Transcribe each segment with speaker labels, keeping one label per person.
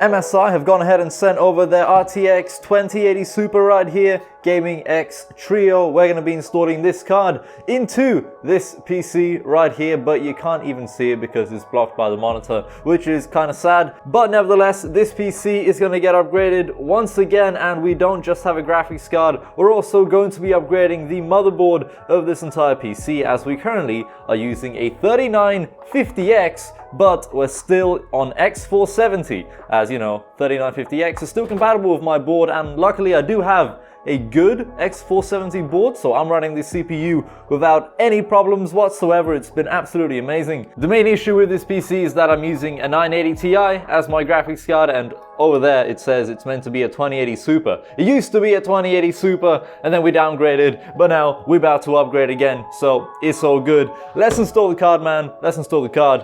Speaker 1: MSI have gone ahead and sent over their RTX 2080 Super right here, Gaming X Trio. We're going to be installing this card into this PC right here, but you can't even see it because it's blocked by the monitor, which is kind of sad. But nevertheless, this PC is going to get upgraded once again, and we don't just have a graphics card, we're also going to be upgrading the motherboard of this entire PC, as we currently are using a 3950X, but we're still on X470. As you know, 3950X is still compatible with my board, and luckily I do have a good X470 board, so I'm running this CPU without any problems whatsoever. It's been absolutely amazing. The main issue with this PC is that I'm using a 980 Ti as my graphics card, and over there it says it's meant to be a 2080 Super. It used to be a 2080 Super, and then we downgraded, but now we're about to upgrade again, so it's all good. Let's install the card, man. Let's install the card.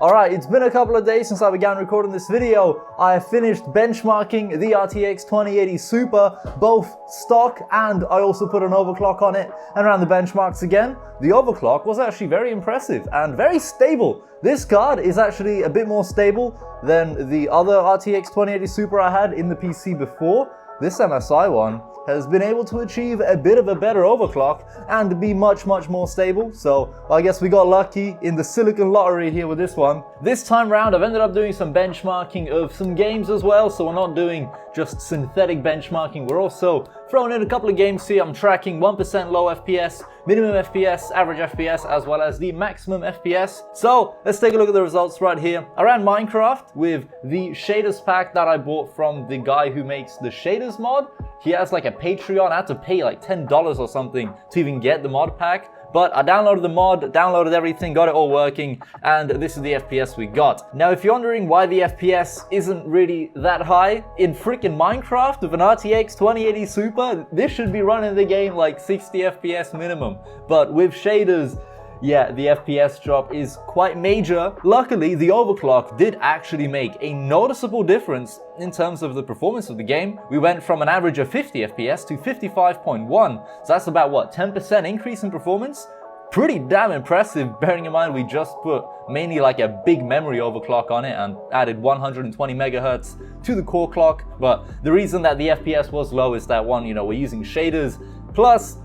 Speaker 1: Alright, it's been a couple of days since I began recording this video. I have finished benchmarking the RTX 2080 Super, both stock, and I also put an overclock on it and ran the benchmarks again. The overclock was actually very impressive and very stable. This card is actually a bit more stable than the other RTX 2080 Super I had in the PC before. This MSI one has been able to achieve a bit of a better overclock and be much more stable, so I guess we got lucky in the silicon lottery here with this one. This time round I've ended up doing some benchmarking of some games as well, so we're not doing just synthetic benchmarking, we're also throwing in a couple of games here. I'm tracking 1% low FPS, minimum FPS, average FPS, as well as the maximum FPS. So let's take a look at the results right here. I ran Minecraft with the shaders pack that I bought from the guy who makes the shaders mod. He has like a Patreon. I had to pay like $10 or something to even get the mod pack. But I downloaded the mod, downloaded everything, got it all working, and this is the FPS we got. Now, if you're wondering why the FPS isn't really that high, in freaking Minecraft with an RTX 2080 Super, this should be running the game like 60 FPS minimum. But with shaders, yeah, the FPS drop is quite major. Luckily, the overclock did actually make a noticeable difference in terms of the performance of the game. We went from an average of 50 FPS to 55.1, so that's about what, 10% increase in performance? Pretty damn impressive, bearing in mind we just put mainly like a big memory overclock on it and added 120 megahertz to the core clock. But the reason that the FPS was low is that one, you know, we're using shaders, plus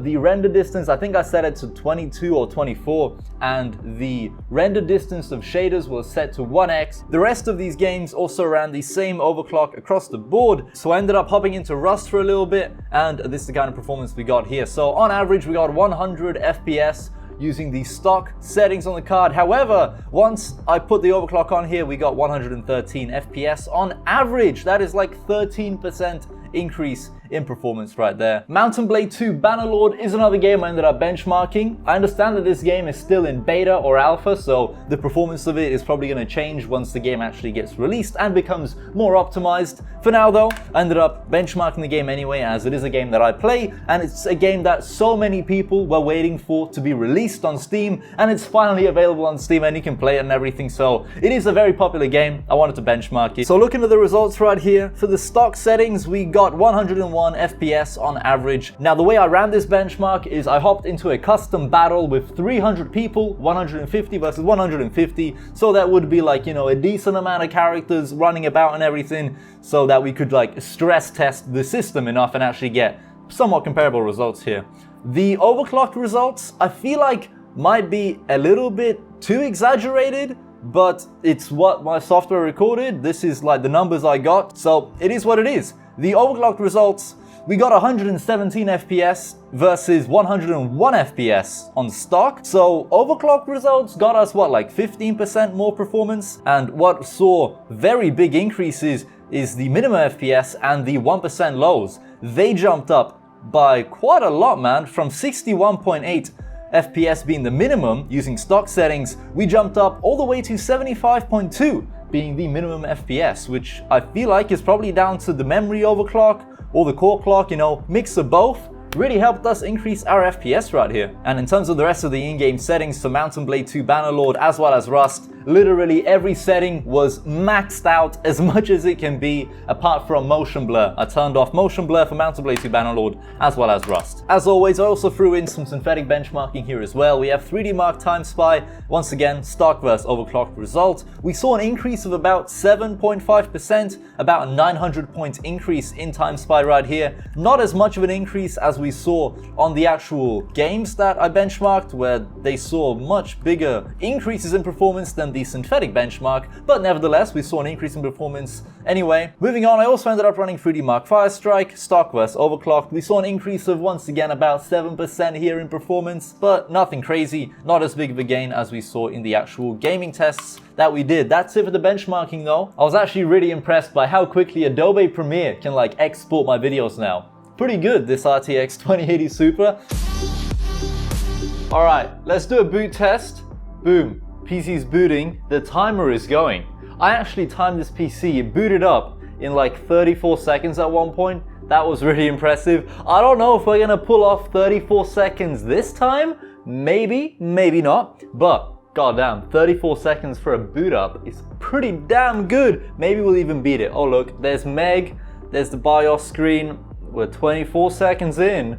Speaker 1: the render distance, I think I set it to 22 or 24, and the render distance of shaders was set to 1x. The rest of these games also ran the same overclock across the board, so I ended up hopping into Rust for a little bit, and this is the kind of performance we got here. So on average, we got 100 FPS using the stock settings on the card. However, once I put the overclock on here, we got 113 FPS on average. That is like 13% increase in performance right there. Mountain Blade 2 Bannerlord is another game I ended up benchmarking. I understand that this game is still in beta or alpha, so the performance of it is probably going to change once the game actually gets released and becomes more optimized. For now though, I ended up benchmarking the game anyway, as it is a game that I play, and it's a game that so many people were waiting for to be released on Steam, and it's finally available on Steam and you can play it and everything, so it is a very popular game. I wanted to benchmark it. So looking at the results right here, for the stock settings, we got 101 FPS on average. Now the way I ran this benchmark is I hopped into a custom battle with 300 people, 150 versus 150, so that would be like, you know, a decent amount of characters running about and everything, so that we could like stress test the system enough and actually get somewhat comparable results here. The overclocked results, I feel like might be a little bit too exaggerated, but it's what my software recorded. This is like the numbers I got, so it is what it is. The overclocked results, we got 117 FPS versus 101 FPS on stock. So overclocked results got us what, like 15% more performance? And what saw very big increases is the minimum FPS and the 1% lows. They jumped up by quite a lot, man, from 61.8 FPS being the minimum using stock settings, we jumped up all the way to 75.2 being the minimum FPS, which I feel like is probably down to the memory overclock or the core clock, you know, mix of both, really helped us increase our FPS right here. And in terms of the rest of the in-game settings for Mount & Blade II Bannerlord as well as Rust, literally every setting was maxed out as much as it can be, apart from motion blur. I turned off motion blur for Mount & Blade II Bannerlord as well as Rust. As always, I also threw in some synthetic benchmarking here as well. We have 3D Mark TimeSpy, once again, stock versus overclocked result. We saw an increase of about 7.5%, about a 900 point increase in TimeSpy right here. Not as much of an increase as we saw on the actual games that I benchmarked, where they saw much bigger increases in performance than the synthetic benchmark, but nevertheless we saw an increase in performance anyway. Moving on, I also ended up running 3D Mark FireStrike, stock versus overclocked. We saw an increase of once again about 7% here in performance, but nothing crazy, not as big of a gain as we saw in the actual gaming tests that we did. That's it for the benchmarking though. I was actually really impressed by how quickly Adobe Premiere can like export my videos now. Pretty good, this RTX 2080 Super. Alright, let's do a boot test. Boom, PC's booting, the timer is going. I actually timed this PC, it booted up in like 34 seconds at one point. That was really impressive. I don't know if we're gonna pull off 34 seconds this time. Maybe, maybe not, but goddamn, 34 seconds for a boot up is pretty damn good. Maybe we'll even beat it. Oh look, there's MEG, there's the BIOS screen. We're 24 seconds in.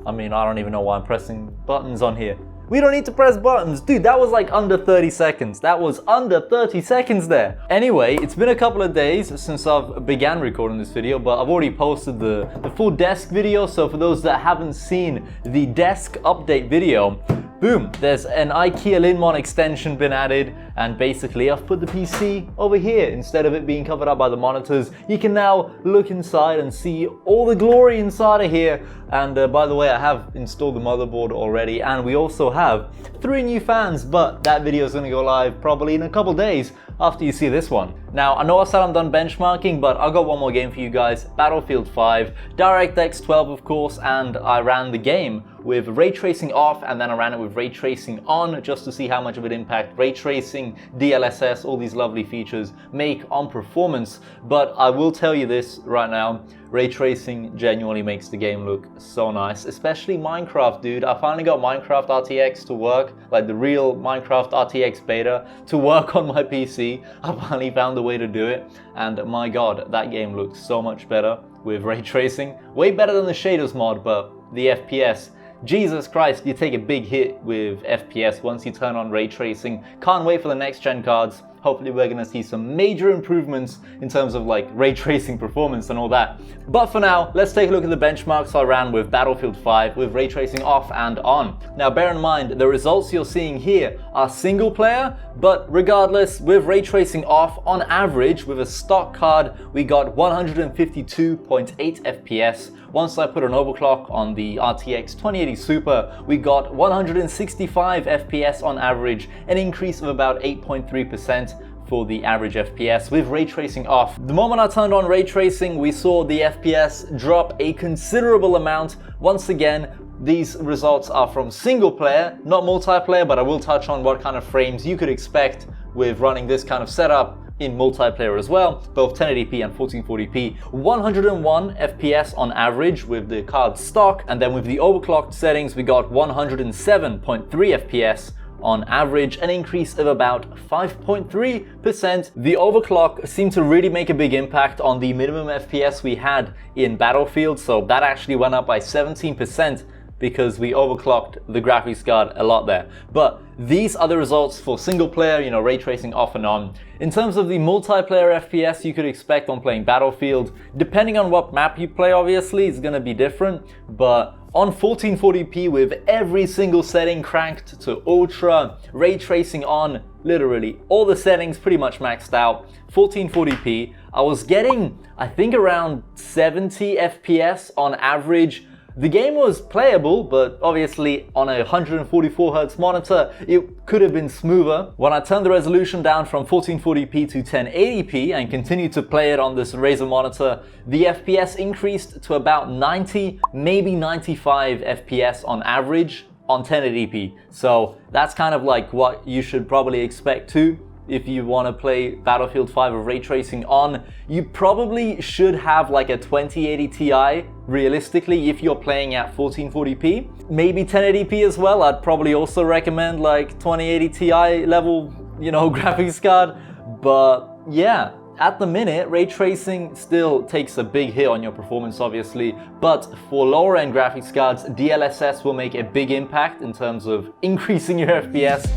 Speaker 1: I mean, I don't even know why I'm pressing buttons on here. We don't need to press buttons. Dude, that was like under 30 seconds. That was under 30 seconds there. Anyway, it's been a couple of days since I've began recording this video, but I've already posted the full desk video. So for those that haven't seen the desk update video, boom, there's an IKEA LINNMON extension been added, and basically I've put the PC over here. Instead of it being covered up by the monitors, you can now look inside and see all the glory inside of here. And by the way, I have installed the motherboard already, and we also have 3 new fans, but that video is going to go live probably in a couple days after you see this one. Now, I know I said I'm done benchmarking, but I've got one more game for you guys, Battlefield 5, DirectX 12 of course, and I ran the game with ray tracing off, and then I ran it with ray tracing on, just to see how much of an impact ray tracing, DLSS, all these lovely features make on performance. But I will tell you this right now, ray tracing genuinely makes the game look so nice, especially Minecraft, dude. I finally got Minecraft RTX to work, like the real Minecraft RTX beta, to work on my PC. I finally found a way to do it, and my god, that game looks so much better with ray tracing. Way better than the shaders mod, but the FPS, Jesus Christ, you take a big hit with FPS once you turn on ray tracing. Can't wait for the next gen cards. Hopefully we're gonna see some major improvements in terms of like ray tracing performance and all that. But for now, let's take a look at the benchmarks I ran with Battlefield 5 with ray tracing off and on. Now bear in mind, the results you're seeing here are single player, but regardless, with ray tracing off, on average, with a stock card, we got 152.8 FPS. Once I put an overclock on the RTX 2080 Super, we got 165 FPS on average, an increase of about 8.3% for the average FPS with ray tracing off. The moment I turned on ray tracing, we saw the FPS drop a considerable amount. Once again, these results are from single player, not multiplayer, but I will touch on what kind of frames you could expect with running this kind of setup in multiplayer as well, both 1080p and 1440p. 101 FPS on average with the card stock, and then with the overclocked settings we got 107.3 FPS on average, an increase of about 5.3%. The overclock seemed to really make a big impact on the minimum FPS we had in Battlefield, so that actually went up by 17% because we overclocked the graphics card a lot there. But these are the results for single player, you know, ray tracing off and on. In terms of the multiplayer FPS you could expect on playing Battlefield, depending on what map you play, obviously, it's gonna be different, but on 1440p with every single setting cranked to ultra, ray tracing on, literally all the settings pretty much maxed out, 1440p, I was getting, I think, around 70 FPS on average. The game was playable, but obviously on a 144Hz monitor, it could have been smoother. When I turned the resolution down from 1440p to 1080p and continued to play it on this Razer monitor, the FPS increased to about 90, maybe 95 FPS on average on 1080p. So that's kind of like what you should probably expect too. if you want to play Battlefield 5 with ray tracing on, you probably should have like a 2080 Ti realistically if you're playing at 1440p. Maybe 1080p as well. I'd probably also recommend like 2080 Ti level, you know, graphics card. But yeah, at the minute, ray tracing still takes a big hit on your performance, obviously, but for lower end graphics cards, DLSS will make a big impact in terms of increasing your FPS.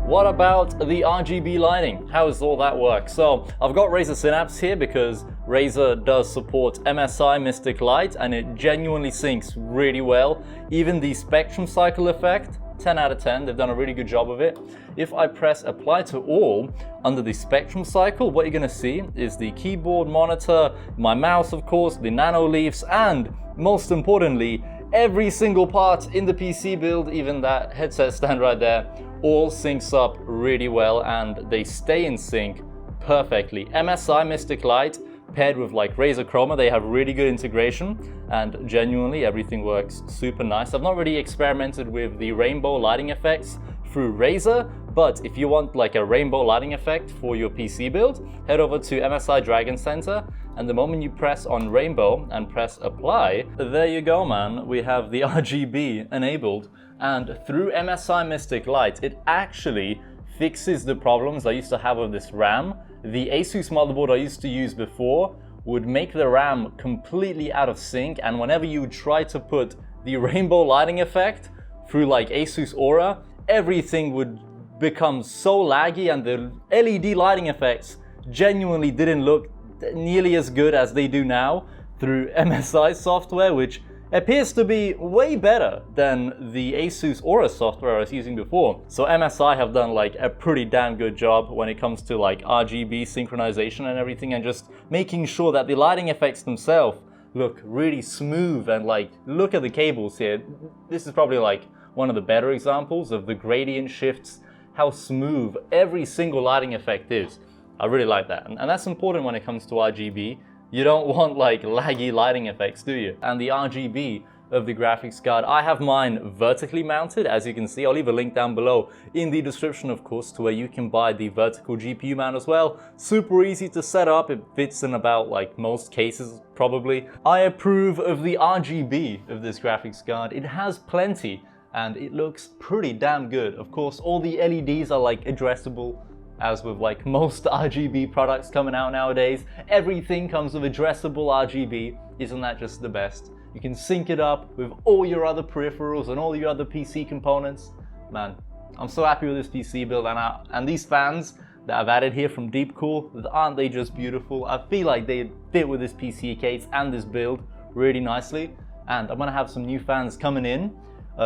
Speaker 1: What about the RGB lighting? How does all that work? So I've got Razer Synapse here because Razer does support MSI Mystic Light and it genuinely syncs really well. Even the spectrum cycle effect, 10 out of 10, they've done a really good job of it. If I press apply to all under the spectrum cycle, what you're gonna see is the keyboard, monitor, my mouse of course, the nano leaves, and most importantly, every single part in the PC build, even that headset stand right there, all syncs up really well and they stay in sync perfectly. MSI Mystic Light paired with like Razer Chroma, they have really good integration and genuinely everything works super nice. I've not really experimented with the rainbow lighting effects through Razer, but if you want like a rainbow lighting effect for your PC build, head over to MSI Dragon Center, and the moment you press on rainbow and press apply, there you go, man. We have the RGB enabled, and through MSI Mystic Light, it actually fixes the problems I used to have with this RAM. The Asus motherboard I used to use before would make the RAM completely out of sync, and whenever you try to put the rainbow lighting effect through like Asus Aura, everything would become so laggy and the LED lighting effects genuinely didn't look nearly as good as they do now through MSI software, which appears to be way better than the Asus Aura software I was using before. So MSI have done like a pretty damn good job when it comes to like RGB synchronization and everything, and just making sure that the lighting effects themselves look really smooth. And like, look at the cables here. This is probably like one of the better examples of the gradient shifts, how smooth every single lighting effect is. I really like that, and that's important when it comes to RGB. You don't want like laggy lighting effects, do you? And the RGB of the graphics card, I have mine vertically mounted, as you can see. I'll leave a link down below in the description, of course, to where you can buy the vertical GPU mount as well. Super easy to set up. It fits in about like most cases, probably. I approve of the RGB of this graphics card. It has plenty and it looks pretty damn good. Of course, all the LEDs are like addressable, as with like most RGB products coming out nowadays. Everything comes with addressable RGB. Isn't that just the best? You can sync it up with all your other peripherals and all your other PC components. Man, I'm so happy with this PC build, and these fans that I've added here from Deepcool, aren't they just beautiful? I feel like they fit with this PC case and this build really nicely. And I'm gonna have some new fans coming in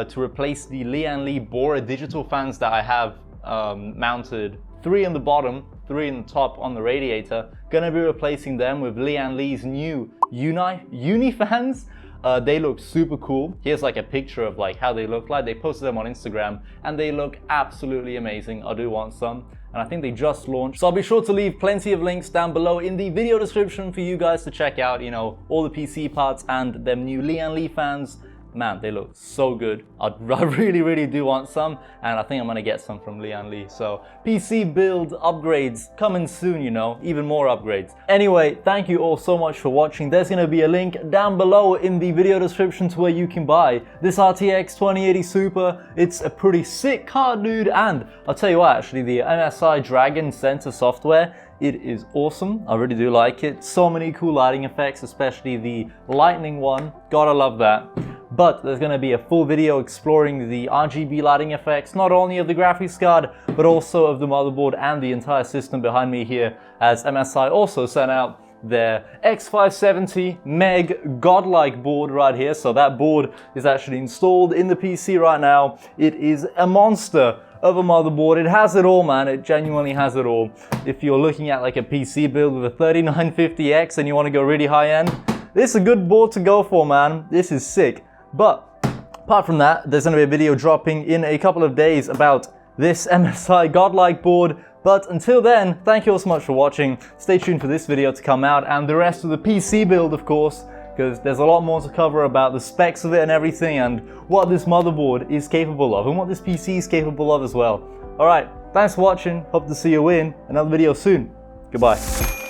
Speaker 1: to replace the Lian Bora digital fans that I have mounted. 3 on the bottom, 3 on the top on the radiator. Gonna be replacing them with Lian Li's new Uni fans. They look super cool. Here's like a picture of like how they look like. They posted them on Instagram and they look absolutely amazing. I do want some, and I think they just launched. So I'll be sure to leave plenty of links down below in the video description for you guys to check out, you know, all the PC parts and them new Lian fans. Man, they look so good. I really do want some, and I think I'm gonna get some from Lian. So PC build upgrades coming soon, you know, even more upgrades. Anyway, thank you all so much for watching. There's gonna be a link down below in the video description to where you can buy this RTX 2080 Super. It's a pretty sick card, dude, and I'll tell you what, actually, the MSI Dragon Center software, it is awesome. I really do like it. So many cool lighting effects, especially the lightning one. Gotta love that. But there's going to be a full video exploring the RGB lighting effects, not only of the graphics card, but also of the motherboard and the entire system behind me here, as MSI also sent out their X570 MEG GODLIKE board right here. So that board is actually installed in the PC right now. It is a monster of a motherboard. It has it all, man. It genuinely has it all. If you're looking at like a PC build with a 3950X and you want to go really high end, this is a good board to go for, man. This is sick. But apart from that, there's going to be a video dropping in a couple of days about this MSI GODLIKE board. But until then, thank you all so much for watching. Stay tuned for this video to come out and the rest of the PC build, of course, because there's a lot more to cover about the specs of it and everything, and what this motherboard is capable of and what this PC is capable of as well. All right, thanks for watching. Hope to see you in another video soon. Goodbye.